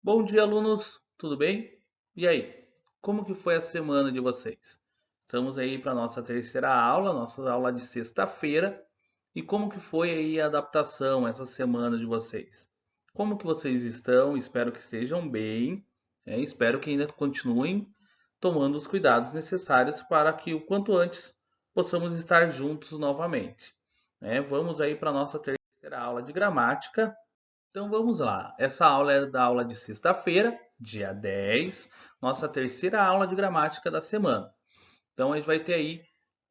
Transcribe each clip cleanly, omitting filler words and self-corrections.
Bom dia, alunos, tudo bem? E aí, como que foi a semana de vocês? Estamos aí para a nossa terceira aula, nossa aula de sexta-feira. E como que foi aí a adaptação essa semana de vocês? Como que vocês estão? Espero que estejam bem, espero que ainda continuem tomando os cuidados necessários para que o quanto antes possamos estar juntos novamente. Vamos aí para a nossa terceira aula de gramática. Então vamos lá. Essa aula é da aula de sexta-feira, dia 10, nossa terceira aula de gramática da semana. Então a gente vai ter aí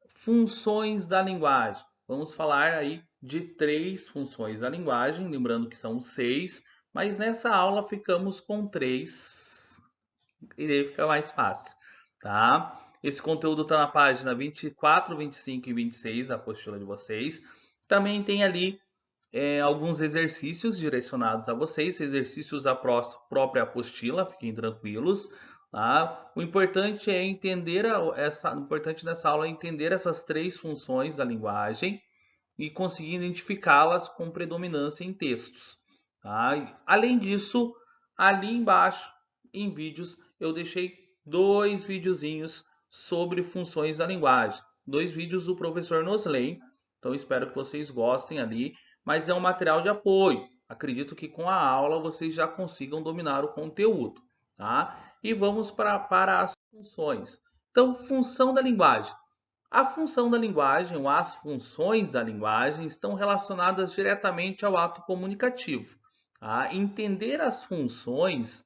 funções da linguagem. Vamos falar aí de três funções da linguagem, lembrando que são seis, mas nessa aula ficamos com três e daí fica mais fácil, tá? Esse conteúdo está na página 24, 25 e 26 da apostila de vocês. Também tem ali alguns exercícios direcionados a vocês, exercícios da própria apostila, fiquem tranquilos. Tá? O importante é entender o importante nessa aula é entender essas três funções da linguagem e conseguir identificá-las com predominância em textos. Tá? Além disso, ali embaixo em vídeos eu deixei dois videozinhos sobre funções da linguagem, dois vídeos do professor Noslen. Então espero que vocês gostem ali, mas é um material de apoio. Acredito que com a aula vocês já consigam dominar o conteúdo, tá? E vamos para as funções. Então, função da linguagem. A função da linguagem, ou as funções da linguagem, estão relacionadas diretamente ao ato comunicativo. Tá? Entender as funções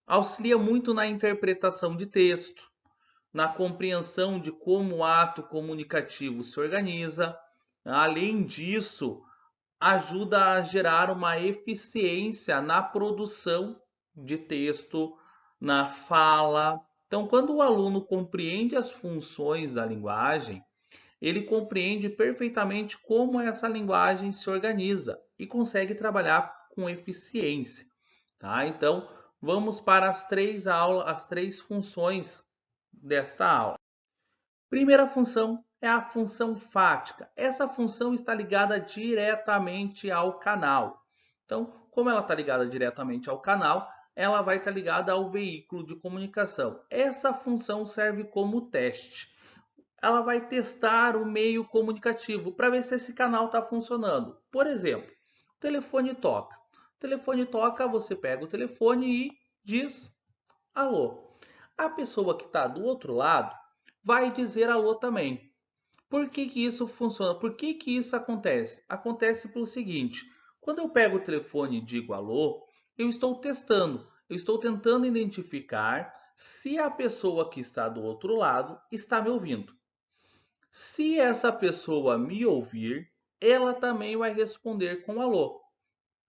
auxilia muito na interpretação de texto, na compreensão de como o ato comunicativo se organiza. Além disso, ajuda a gerar uma eficiência na produção de texto, na fala. Então, quando o aluno compreende as funções da linguagem, ele compreende perfeitamente como essa linguagem se organiza e consegue trabalhar com eficiência. Tá? Então, vamos para as três funções desta aula. Primeira função é a função fática. Essa função está ligada diretamente ao canal. Então, como ela está ligada diretamente ao canal, ela vai estar ligada ao veículo de comunicação. Essa função serve como teste. Ela vai testar o meio comunicativo para ver se esse canal está funcionando. Por exemplo, o telefone toca. O telefone toca, você pega o telefone e diz alô. A pessoa que está do outro lado vai dizer alô também. Por que que isso funciona? Por que que isso acontece? Acontece pelo seguinte: quando eu pego o telefone e digo alô, eu estou testando, eu estou tentando identificar se a pessoa que está do outro lado está me ouvindo. Se essa pessoa me ouvir, ela também vai responder com alô,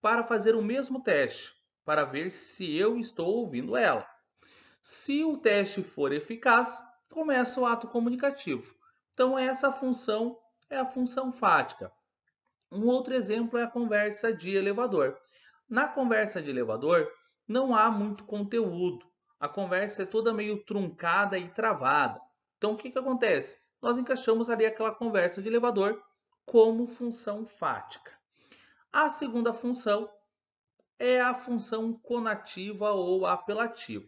para fazer o mesmo teste, para ver se eu estou ouvindo ela. Se o teste for eficaz, começa o ato comunicativo. Então, essa função é a função fática. Um outro exemplo é a conversa de elevador. Na conversa de elevador, não há muito conteúdo. A conversa é toda meio truncada e travada. Então, o que que acontece? Nós encaixamos ali aquela conversa de elevador como função fática. A segunda função é a função conativa ou apelativa.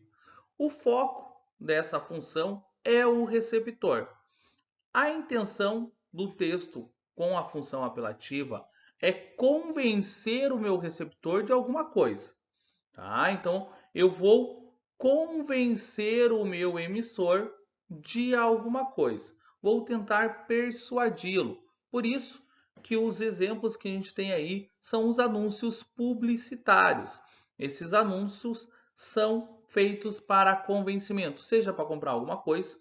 O foco dessa função é o receptor. A intenção do texto com a função apelativa é convencer o meu receptor de alguma coisa, tá? Então, eu vou convencer o meu emissor de alguma coisa. Vou tentar persuadi-lo. Por isso que os exemplos que a gente tem aí são os anúncios publicitários. Esses anúncios são feitos para convencimento, seja para comprar alguma coisa,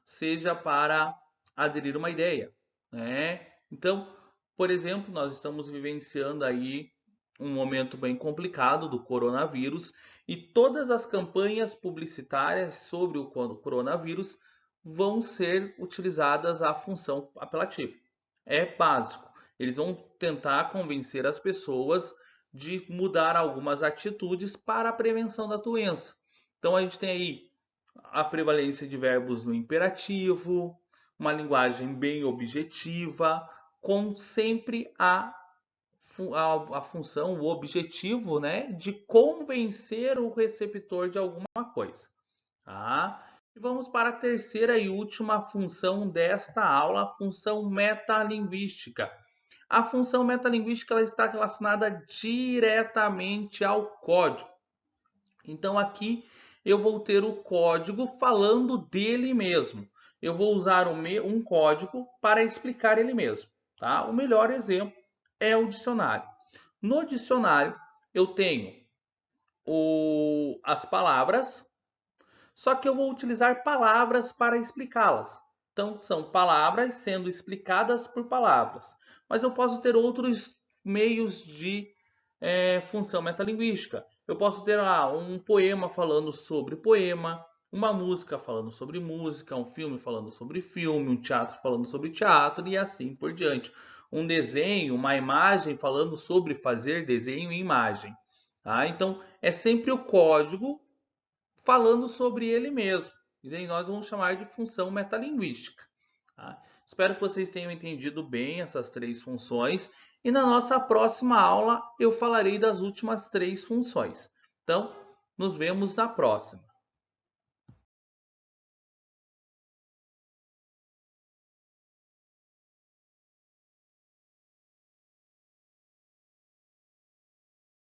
seja para aderir uma ideia, né? Então, por exemplo, nós estamos vivenciando aí um momento bem complicado do coronavírus e todas as campanhas publicitárias sobre o coronavírus vão ser utilizadas a função apelativa. É básico. Eles vão tentar convencer as pessoas de mudar algumas atitudes para a prevenção da doença. Então a gente tem aí a prevalência de verbos no imperativo, uma linguagem bem objetiva, com sempre a a função, o objetivo, né, de convencer o receptor de alguma coisa. Tá? E vamos para a terceira e última função desta aula, a função metalinguística. A função metalinguística ela está relacionada diretamente ao código. Então aqui eu vou ter o código falando dele mesmo. Eu vou usar um código para explicar ele mesmo. Tá? O melhor exemplo é o dicionário. No dicionário eu tenho as palavras, só que eu vou utilizar palavras para explicá-las. Então, são palavras sendo explicadas por palavras. Mas eu posso ter outros meios de função metalinguística. Eu posso ter um poema falando sobre poema, uma música falando sobre música, um filme falando sobre filme, um teatro falando sobre teatro e assim por diante. Um desenho, uma imagem falando sobre fazer desenho e imagem. Tá? Então, é sempre o código falando sobre ele mesmo. E daí nós vamos chamar de função metalinguística. Tá? Espero que vocês tenham entendido bem essas três funções. E na nossa próxima aula eu falarei das últimas três funções. Então, nos vemos na próxima.